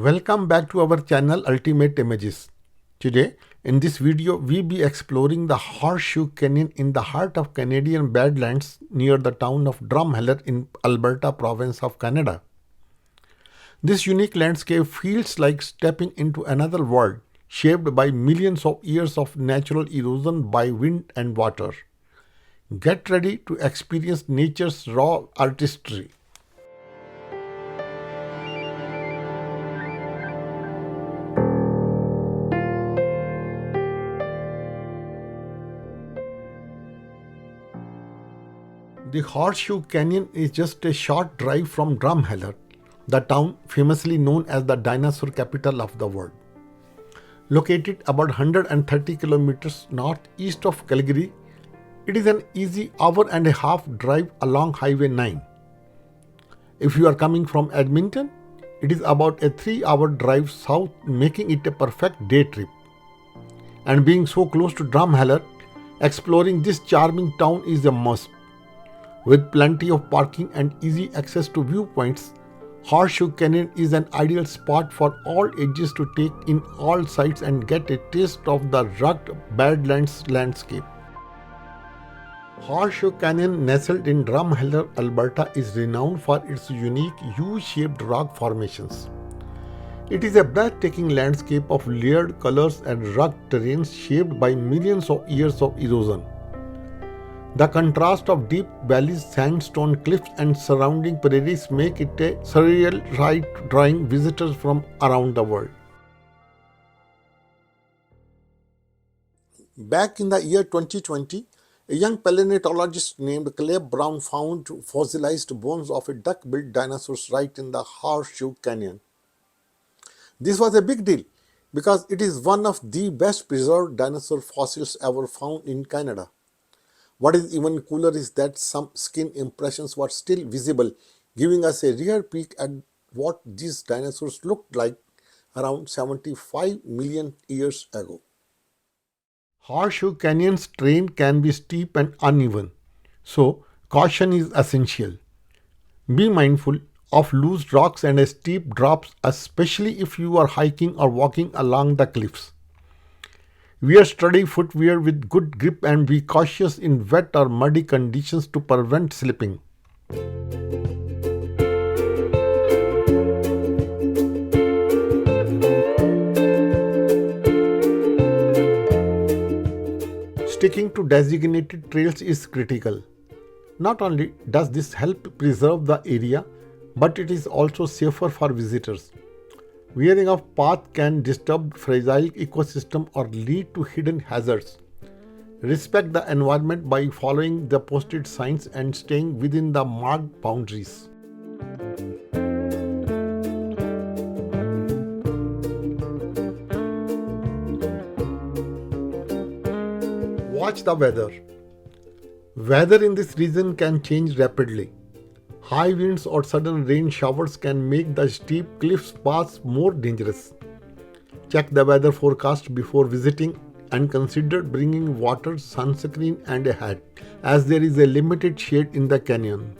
Welcome back to our channel Ultimate Images. Today, in this video, we be exploring the Horseshoe Canyon in the heart of Canadian Badlands near the town of Drumheller in Alberta province of Canada. This unique landscape feels like stepping into another world, shaped by millions of years of natural erosion by wind and water. Get ready to experience nature's raw artistry. The Horseshoe Canyon is just a short drive from Drumheller, the town famously known as the dinosaur capital of the world. Located about 130 kilometers northeast of Calgary, it is an easy hour and a half drive along Highway 9. If you are coming from Edmonton, it is about a 3-hour drive south, making it a perfect day trip. And being so close to Drumheller, exploring this charming town is a must. With plenty of parking and easy access to viewpoints, Horseshoe Canyon is an ideal spot for all ages to take in all sights and get a taste of the rugged Badlands landscape. Horseshoe Canyon, nestled in Drumheller, Alberta, is renowned for its unique U-shaped rock formations. It is a breathtaking landscape of layered colors and rugged terrains shaped by millions of years of erosion. The contrast of deep valleys, sandstone cliffs, and surrounding prairies make it a surreal sight, drawing visitors from around the world. Back in the year 2020, a young paleontologist named Caleb Brown found fossilized bones of a duck-billed dinosaur right in the Horseshoe Canyon. This was a big deal because it is one of the best preserved dinosaur fossils ever found in Canada. What is even cooler is that some skin impressions were still visible, giving us a rare peek at what these dinosaurs looked like around 75 million years ago. Horseshoe Canyon's terrain can be steep and uneven, so caution is essential. Be mindful of loose rocks and steep drops, especially if you are hiking or walking along the cliffs. Wear sturdy footwear with good grip and be cautious in wet or muddy conditions to prevent slipping. Sticking to designated trails is critical. Not only does this help preserve the area, but it is also safer for visitors. Veering off path can disturb fragile ecosystem or lead to hidden hazards. Respect the environment by following the posted signs and staying within the marked boundaries. Watch the weather. Weather in this region can change rapidly. High winds or sudden rain showers can make the steep cliffs paths more dangerous. Check the weather forecast before visiting and consider bringing water, sunscreen and a hat, as there is a limited shade in the canyon.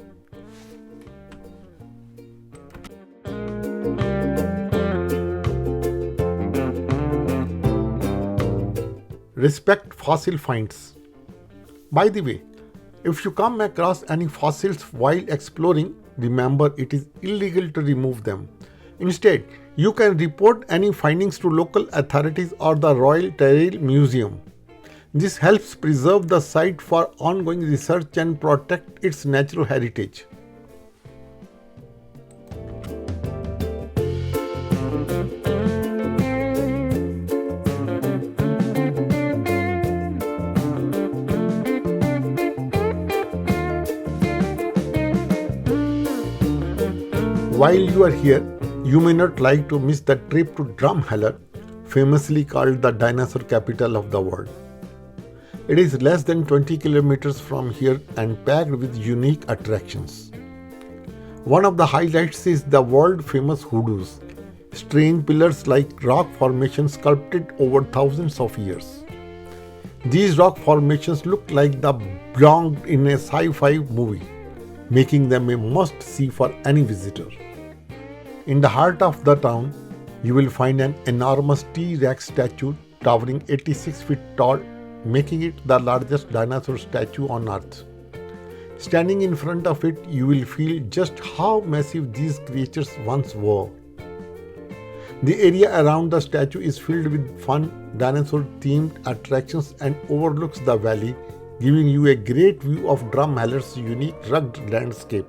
Respect fossil finds. By the way, if you come across any fossils while exploring, remember it is illegal to remove them. Instead, you can report any findings to local authorities or the Royal Tyrrell Museum. This helps preserve the site for ongoing research and protect its natural heritage. While you are here, you may not like to miss the trip to Drumheller, famously called the dinosaur capital of the world. It is less than 20 kilometers from here and packed with unique attractions. One of the highlights is the world-famous hoodoos, strange pillars like rock formations sculpted over thousands of years. These rock formations look like they belonged in a sci-fi movie, making them a must-see for any visitor. In the heart of the town, You will find an enormous T-Rex statue towering 86 feet tall, making it the largest dinosaur statue on Earth. Standing in front of it, you will feel just how massive these creatures once were. The area around the statue is filled with fun dinosaur-themed attractions and overlooks the valley, giving you a great view of Drumheller's unique rugged landscape.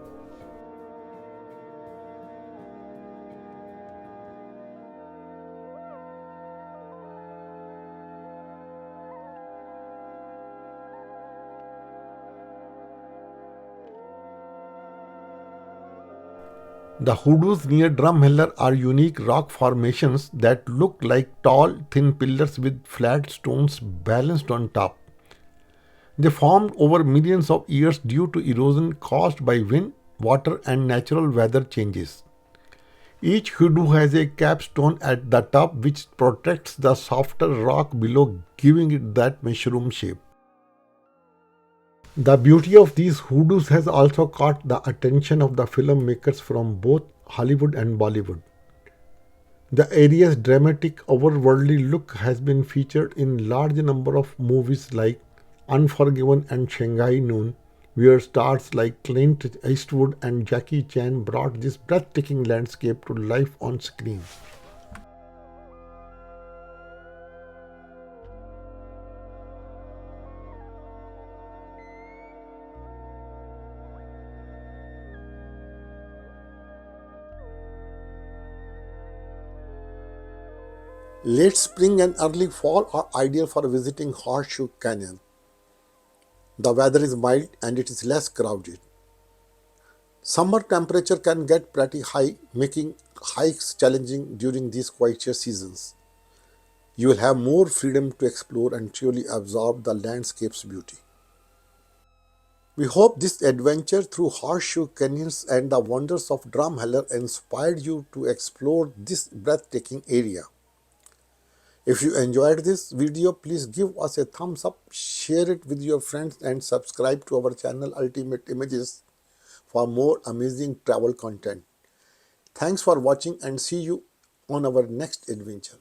The hoodoos near Drumheller are unique rock formations that look like tall, thin pillars with flat stones balanced on top. They formed over millions of years due to erosion caused by wind, water, and natural weather changes. Each hoodoo has a capstone at the top which protects the softer rock below, giving it that mushroom shape. The beauty of these hoodoos has also caught the attention of the filmmakers from both Hollywood and Bollywood. The area's dramatic, otherworldly look has been featured in large number of movies like Unforgiven and Shanghai Noon, where stars like Clint Eastwood and Jackie Chan brought this breathtaking landscape to life on screen. Late spring and early fall are ideal for visiting Horseshoe Canyon. The weather is mild and it is less crowded. Summer temperature can get pretty high, making hikes challenging during these quieter seasons. You will have more freedom to explore and truly absorb the landscape's beauty. We hope this adventure through Horseshoe Canyons and the wonders of Drumheller inspired you to explore this breathtaking area. If you enjoyed this video, please give us a thumbs up, share it with your friends and subscribe to our channel Ultimate Images for more amazing travel content. Thanks for watching and see you on our next adventure.